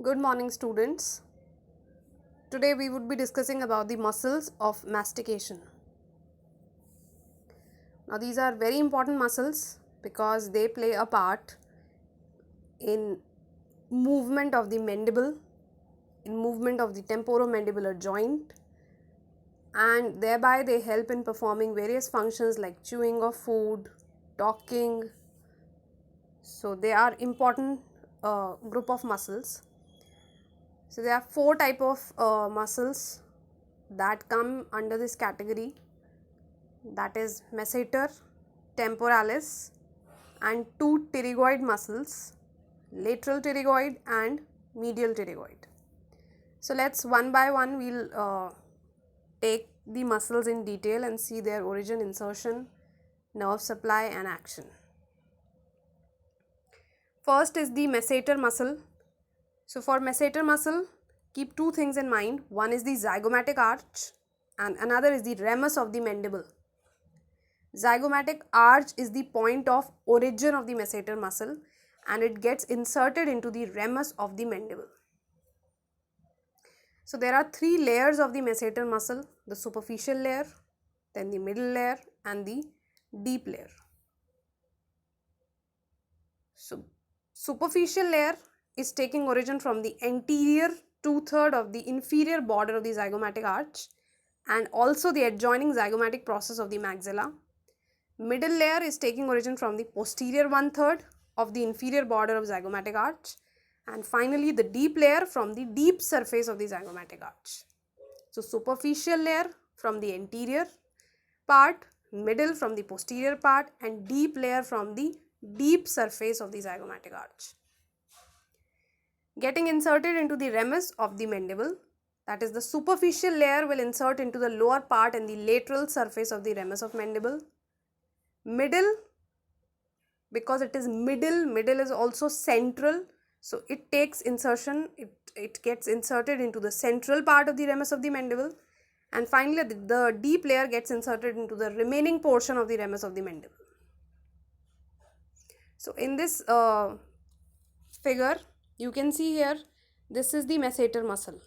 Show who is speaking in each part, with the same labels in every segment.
Speaker 1: Good morning, students. Today we would be discussing about the muscles of mastication. Now these are very important muscles because they play a part in movement of the mandible, in movement of the temporomandibular joint, and thereby they help in performing various functions like chewing of food, talking. So they are important group of muscles. So there are four type of muscles that come under this category, that is masseter, temporalis, and two pterygoid muscles, lateral pterygoid and medial pterygoid. So let's one by one we'll take the muscles in detail and see their origin, insertion, nerve supply and action. First is the masseter muscle. So for masseter muscle, keep two things in mind. One is the zygomatic arch and another is the ramus of the mandible. Zygomatic arch is the point of origin of the masseter muscle and it gets inserted into the ramus of the mandible. So there are three layers of the masseter muscle: the superficial layer, then the middle layer and the deep layer. So superficial layer is taking origin from the anterior 2/3 of the inferior border of the zygomatic arch and also the adjoining zygomatic process of the maxilla. Middle layer is taking origin from the posterior 1/3 of the inferior border of zygomatic arch, and finally the deep layer from the deep surface of the zygomatic arch. So superficial layer from the anterior part, middle from the posterior part, and deep layer from the deep surface of the zygomatic arch. Getting inserted into the ramus of the mandible, that is the superficial layer will insert into the lower part and the lateral surface of the ramus of mandible. Middle, because it is middle is also central, so it takes insertion, it gets inserted into the central part of the ramus of the mandible, and finally the deep layer gets inserted into the remaining portion of the ramus of the mandible. So in this figure you can see here, this is the masseter muscle.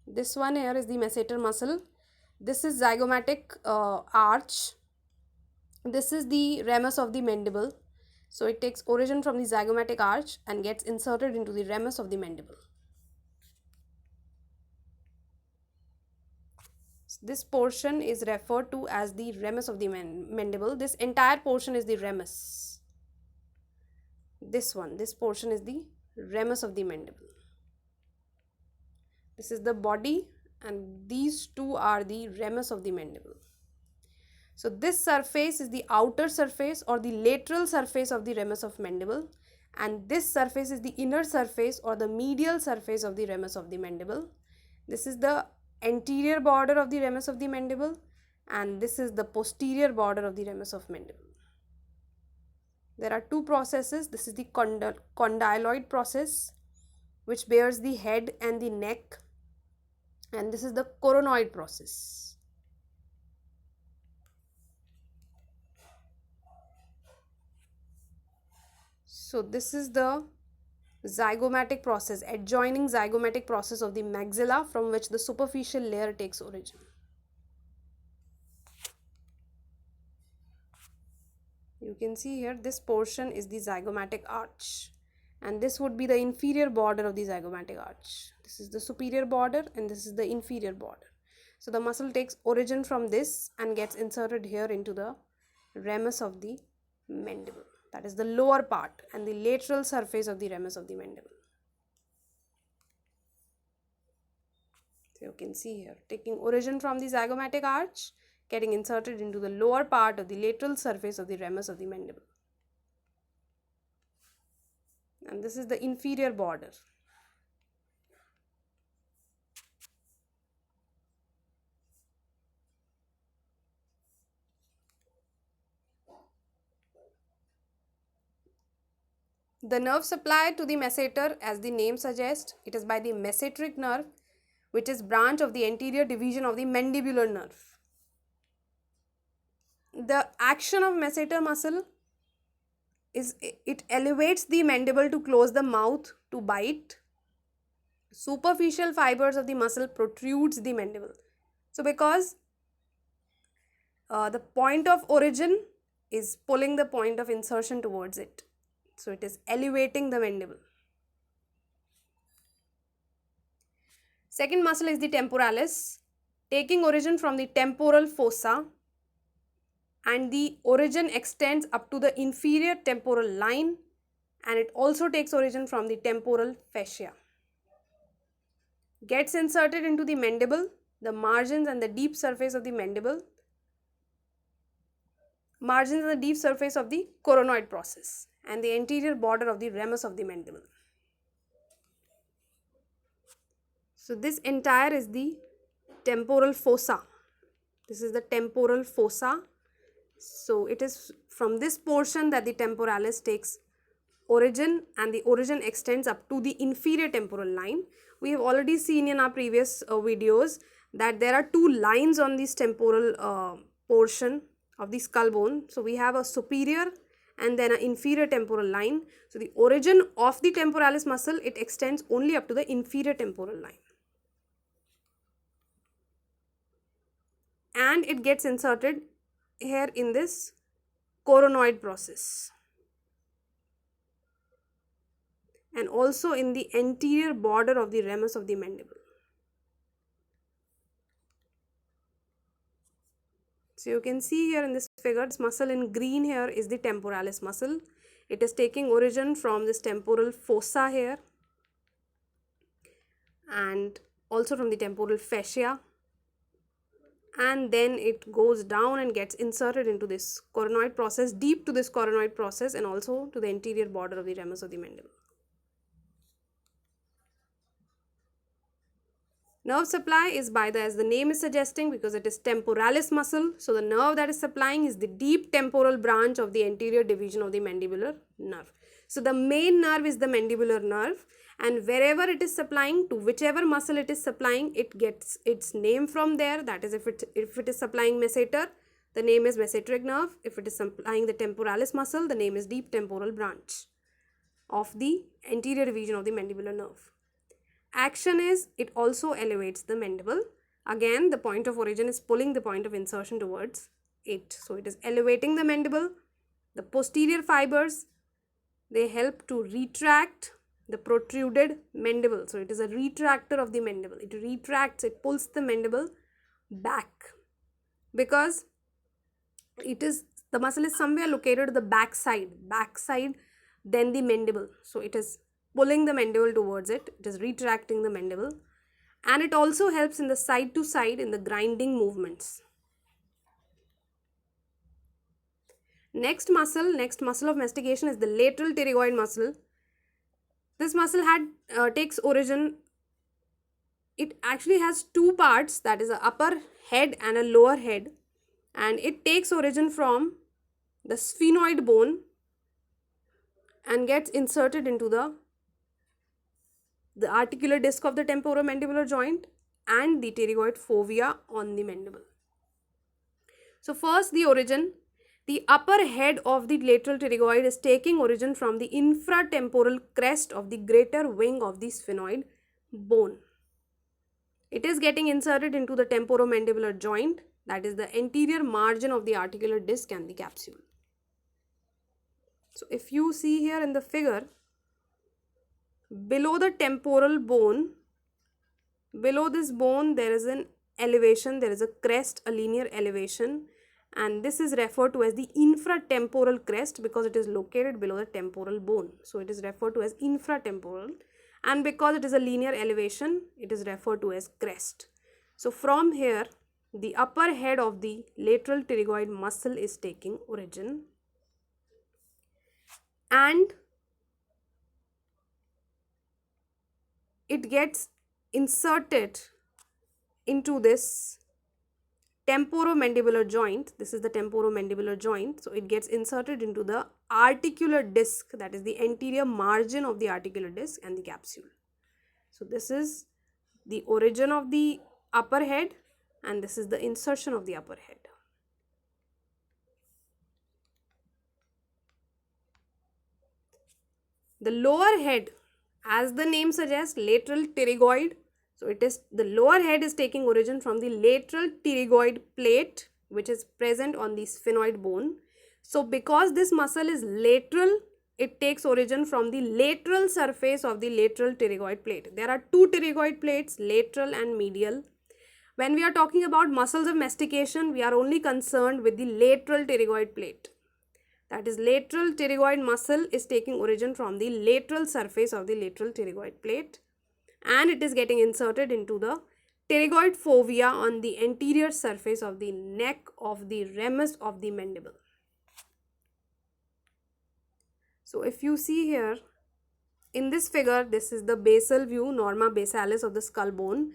Speaker 1: This one here is the masseter muscle. This is zygomatic arch. This is the ramus of the mandible. So it takes origin from the zygomatic arch and gets inserted into the ramus of the mandible. This portion is referred to as the ramus of the mandible. This entire portion is the ramus. This portion is the ramus of the mandible. This is the body and these two are the ramus of the mandible. So this surface is the outer surface or the lateral surface of the ramus of mandible, and this surface is the inner surface or the medial surface of the ramus of the mandible. This is the anterior border of the ramus of the mandible and this is the posterior border of the ramus of mandible. There are two processes. This is the condyloid process, which bears the head and the neck, and this is the coronoid process. So this is the zygomatic process, adjoining zygomatic process of the maxilla, from which the superficial layer takes origin. You can see here, this portion is the zygomatic arch and this would be the inferior border of the zygomatic arch. This is the superior border and this is the inferior border. So the muscle takes origin from this and gets inserted here into the ramus of the mandible, that is the lower part and the lateral surface of the ramus of the mandible. So you can see here, taking origin from the zygomatic arch, getting inserted into the lower part of the lateral surface of the ramus of the mandible. And this is the inferior border. The nerve supply to the masseter, as the name suggests, it is by the masseteric nerve, which is branch of the anterior division of the mandibular nerve. The action of masseter muscle is it elevates the mandible to close the mouth to bite. Superficial fibers of the muscle protrudes the mandible. So because the point of origin is pulling the point of insertion towards it. So it is elevating the mandible. Second muscle is the temporalis, taking origin from the temporal fossa, and the origin extends up to the inferior temporal line, and it also takes origin from the temporal fascia. Gets inserted into the mandible, the margins and the deep surface of the mandible, margins and the deep surface of the coronoid process, and the anterior border of the ramus of the mandible. So this entire is the temporal fossa. This is the temporal fossa. So it is from this portion that the temporalis takes origin, and the origin extends up to the inferior temporal line. We have already seen in our previous videos that there are two lines on this temporal portion of the skull bone. So we have a superior and then an inferior temporal line. So the origin of the temporalis muscle, it extends only up to the inferior temporal line. And it gets inserted here in this coronoid process, and also in the anterior border of the ramus of the mandible. So you can see here in this figure, this muscle in green here is the temporalis muscle. It is taking origin from this temporal fossa here, and also from the temporal fascia, and then it goes down and gets inserted into this coronoid process, deep to this coronoid process, and also to the anterior border of the ramus of the mandible. Nerve supply is by the, as the name is suggesting, because it is temporalis muscle. So the nerve that is supplying is the deep temporal branch of the anterior division of the mandibular nerve. So the main nerve is the mandibular nerve, and wherever it is supplying, to whichever muscle it is supplying, it gets its name from there. That is, if it is supplying masseter, the name is masseteric nerve. If it is supplying the temporalis muscle, the name is deep temporal branch of the anterior division of the mandibular nerve. Action is, it also elevates the mandible. Again, the point of origin is pulling the point of insertion towards it. So it is elevating the mandible. The posterior fibers, they help to retract the protruded mandible. So it is a retractor of the mandible. It retracts, it pulls the mandible back, because it is, the muscle is somewhere located to the back side then the mandible. So it is pulling the mandible towards it, it is retracting the mandible, and it also helps in the side to side in the grinding movements. Next muscle of mastication is the lateral pterygoid muscle. This muscle takes origin, it actually has two parts, that is an upper head and a lower head, and it takes origin from the sphenoid bone and gets inserted into the articular disc of the temporomandibular joint and the pterygoid fovea on the mandible. So first, the origin. The upper head of the lateral pterygoid is taking origin from the infratemporal crest of the greater wing of the sphenoid bone. It is getting inserted into the temporomandibular joint, that is the anterior margin of the articular disc and the capsule. So if you see here in the figure, below the temporal bone, below this bone there is an elevation, there is a crest, a linear elevation, and this is referred to as the infratemporal crest because it is located below the temporal bone. So it is referred to as infratemporal, and because it is a linear elevation, it is referred to as crest. So from here, the upper head of the lateral pterygoid muscle is taking origin, and it gets inserted into this temporomandibular joint. This is the temporomandibular joint. So it gets inserted into the articular disc, that is the anterior margin of the articular disc and the capsule. So this is the origin of the upper head, and this is the insertion of the upper head. The lower head, as the name suggests, lateral pterygoid. So it is, the lower head is taking origin from the lateral pterygoid plate, which is present on the sphenoid bone. So because this muscle is lateral, it takes origin from the lateral surface of the lateral pterygoid plate. There are two pterygoid plates, lateral and medial. When we are talking about muscles of mastication, we are only concerned with the lateral pterygoid plate. That is, lateral pterygoid muscle is taking origin from the lateral surface of the lateral pterygoid plate, and it is getting inserted into the pterygoid fovea on the anterior surface of the neck of the ramus of the mandible. So if you see here in this figure, this is the basal view, norma basalis of the skull bone,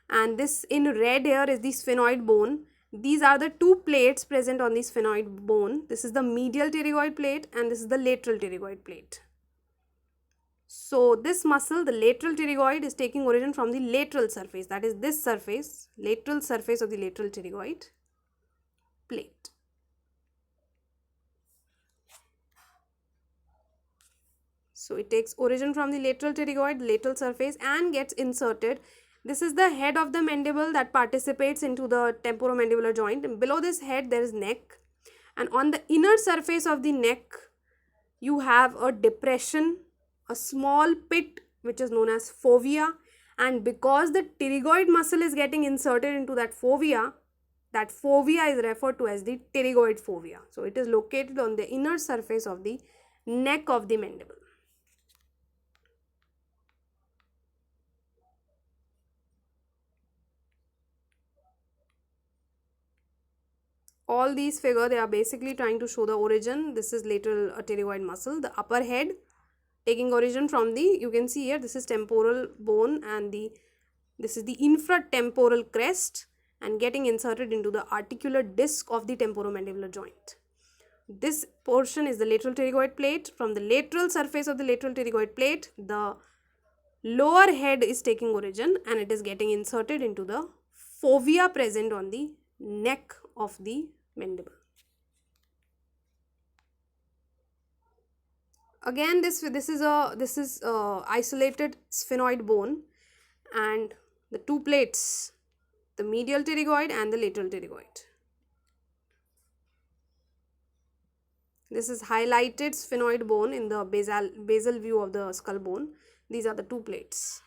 Speaker 1: and this in red here is the sphenoid bone. These are the two plates present on the sphenoid bone. This is the medial pterygoid plate and this is the lateral pterygoid plate. So this muscle, the lateral pterygoid, is taking origin from the lateral surface, that is this surface, lateral surface of the lateral pterygoid plate. So it takes origin from the lateral pterygoid, lateral surface, and gets inserted. This is the head of the mandible that participates into the temporomandibular joint. And below this head there is neck, and on the inner surface of the neck you have a depression, a small pit which is known as fovea, and because the pterygoid muscle is getting inserted into that fovea is referred to as the pterygoid fovea. So it is located on the inner surface of the neck of the mandible. All these figures, they are basically trying to show the origin. This is lateral pterygoid muscle, the upper head taking origin from the, you can see here, this is temporal bone, and this is the infratemporal crest, and getting inserted into the articular disc of the temporomandibular joint. This portion is the lateral pterygoid plate. From the lateral surface of the lateral pterygoid plate, the lower head is taking origin and it is getting inserted into the fovea present on the neck of the mandible. Again, this is isolated sphenoid bone, and the two plates, the medial pterygoid and the lateral pterygoid. This is highlighted sphenoid bone in the basal view of the skull bone. These are the two plates.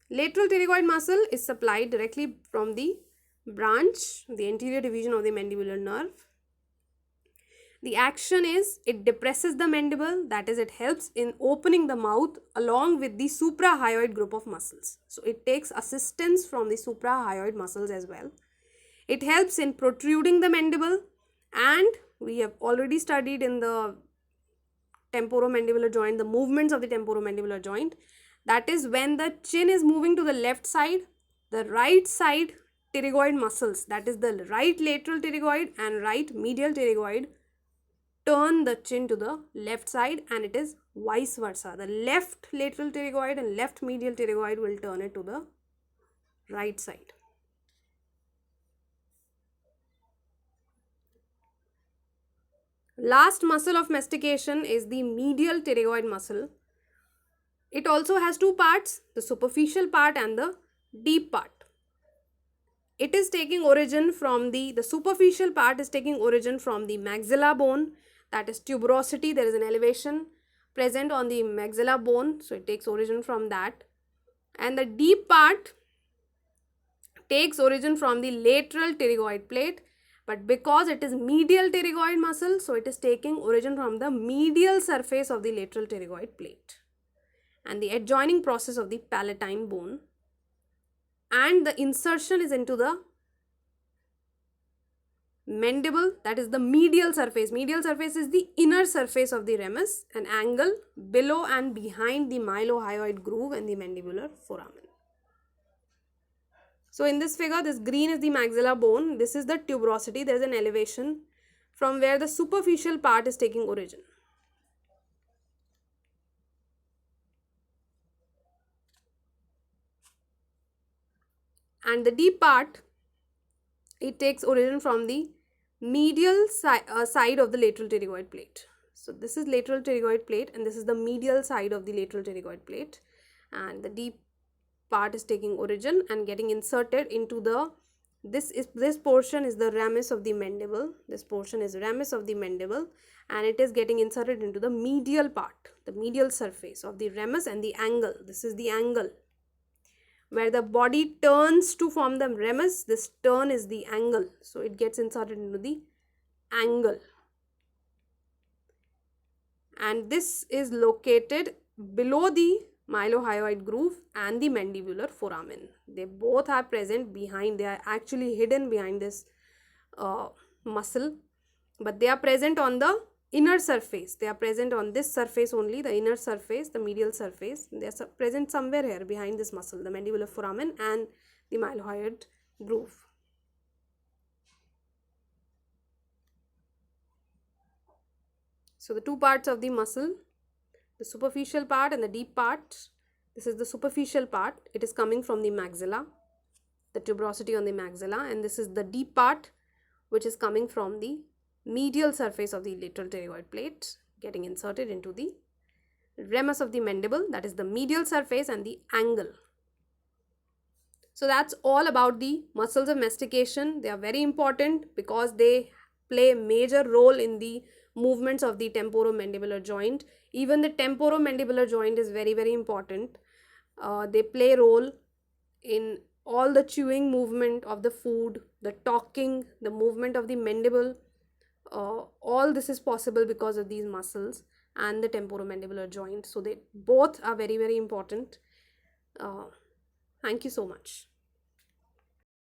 Speaker 1: Lateral pterygoid muscle is supplied directly from the branch, the anterior division of the mandibular nerve. The action is, it depresses the mandible, that is, it helps in opening the mouth along with the suprahyoid group of muscles. So it takes assistance from the suprahyoid muscles as well. It helps in protruding the mandible, and we have already studied in the temporomandibular joint the movements of the temporomandibular joint. That is, when the chin is moving to the left side, the right side pterygoid muscles, that is the right lateral pterygoid and right medial pterygoid, turn the chin to the left side, and it is vice versa. The left lateral pterygoid and left medial pterygoid will turn it to the right side. Last muscle of mastication is the medial pterygoid muscle. It also has two parts, the superficial part and the deep part. It is taking origin from the superficial part is taking origin from the maxilla bone, that is tuberosity. There is an elevation present on the maxilla bone, so it takes origin from that. And the deep part takes origin from the lateral pterygoid plate, but because it is medial pterygoid muscle, so it is taking origin from the medial surface of the lateral pterygoid plate and the adjoining process of the palatine bone, and the insertion is into the mandible, that is the medial surface. Medial surface is the inner surface of the ramus, an angle below and behind the mylohyoid groove and the mandibular foramen. So in this figure, this green is the maxilla bone, this is the tuberosity. There is an elevation from where the superficial part is taking origin. And the deep part, it takes origin from the medial side of the lateral pterygoid plate. So this is lateral pterygoid plate and this is the medial side of the lateral pterygoid plate, and the deep part is taking origin and getting inserted into the this portion is the ramus of the mandible. This portion is ramus of the mandible and it is getting inserted into the medial part, the medial surface of the ramus and the angle. This is the angle where the body turns to form the ramus. This turn is the angle, so it gets inserted into the angle, and this is located below the mylohyoid groove and the mandibular foramen. They both are present behind, they are actually hidden behind this muscle, but they are present on the inner surface. They are present on this surface only, the inner surface, the medial surface. They are present somewhere here behind this muscle, the mandibular foramen and the mylohyoid groove. So the two parts of the muscle, the superficial part and the deep part. This is the superficial part. It is coming from the maxilla, the tuberosity on the maxilla, and this is the deep part which is coming from the medial surface of the lateral pterygoid plate, getting inserted into the ramus of the mandible, that is the medial surface and the angle. So that's all about the muscles of mastication. They are very important because they play a major role in the movements of the temporomandibular joint. Even the temporomandibular joint is very, very important. They play a role in all the chewing movement of the food, the talking, the movement of the mandible. All this is possible because of these muscles and the temporomandibular joint. So they both are very, very important. Thank you so much.